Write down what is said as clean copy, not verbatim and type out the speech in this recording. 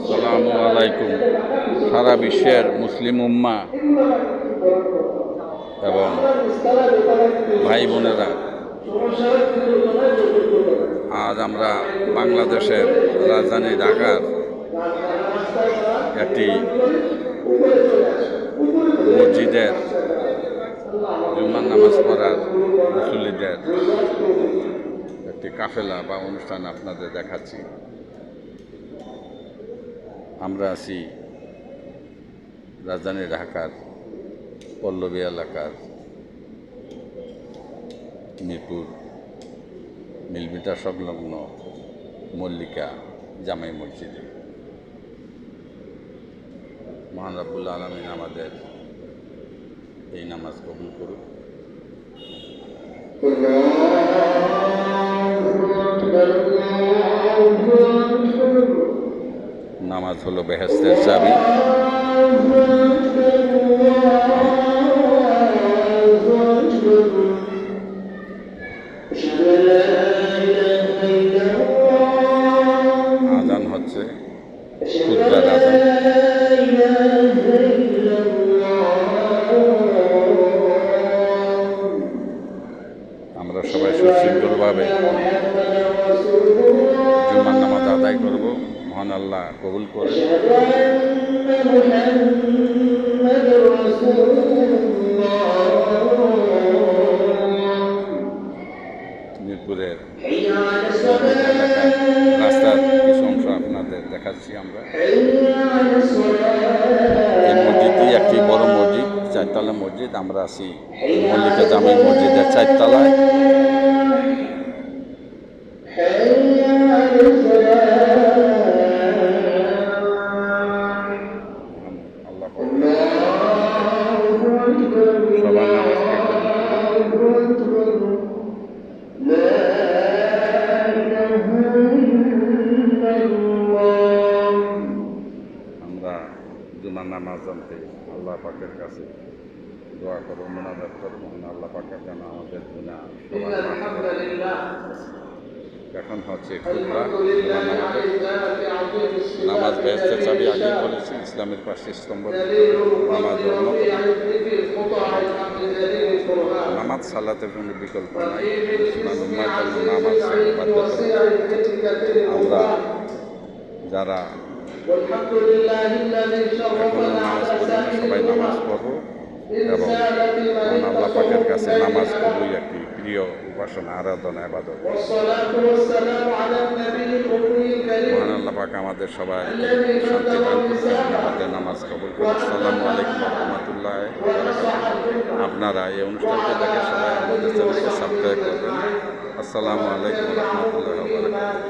আসসালামু আলাইকুম। সারা বিশ্বের মুসলিম উম্মাহ এবং ভাই বোনেরা, আজ আমরা বাংলাদেশের রাজধানী ঢাকার একটি মসজিদের জুমার নামাজ পড়ার মুসল্লিদের একটি কাফেলা বা অনুষ্ঠান আপনাদের দেখাচ্ছি। আমরা আছি রাজধানী ঢাকার পল্লবী এলাকার মিরপুর মিলমিটার সংলগ্ন মল্লিকা জামাই মসজিদে। মহান রব্বুল আলামিন আমাদের এই নামাজ কবুল করুক। নামাজ হলো বেহেশতের চাবি। আজান হচ্ছে খুতবার আজান। আমরা সবাই সুশৃঙ্খলভাবে জুমার নামাজ আদায় করব। মহান আল্লাহ কবুল করে। মিরপুরের এলাকার রাস্তার কিছু অংশ আপনাদের দেখাচ্ছি আমরা। এই মসজিদটি একটি বড় মসজিদ, চারতলা মসজিদ। আমরা আছি মল্লিকা জামাই মসজিদের চারতলায়। সবার নামাজকে আমরা জুমার নামাজ জানতে আল্লাহ পাকের কাছে দোয়া করবো, মোনাজাত করবো। আল্লাহ পাকের যেন আমাদের গুনাহ সবার মাফ করে। এখন হচ্ছে খুতবা। জুমার নামাজ বেহেশতের চাবি আগেই বলেছি। ইসলামের 5টি স্তম্ভ নামাজ নামাজ সালাতের কোনো বিকল্প নাই। মুসলমান উম্মাহর জন্য নামাজ বাধ্যতামূলক। আমরা যারা এখনো নামাজ পড়ি না, সবাই নামাজ পড়বো এবং আল্লাহ পাকের কাছে নামাজ খুবই একটি প্রিয় উপাসনা, আরাধনা, ইবাদত। মহান আল্লাহ পাক আমাদের সবাই শান্তি দান করুন, আমাদের নামাজ কবুল করুন। আসসালামু আলাইকুম ওয়া রাহমাতুল্লাহি ওয়া বারাকাতুহু। আপনারা এই অনুষ্ঠানটি দেখে সবাই আমাদের চ্যানেলকে সাবস্ক্রাইব করবেন। আসসালামু আলাইকুম ওয়া রাহমাতুল্লাহি ওয়া বারাকাতুহু।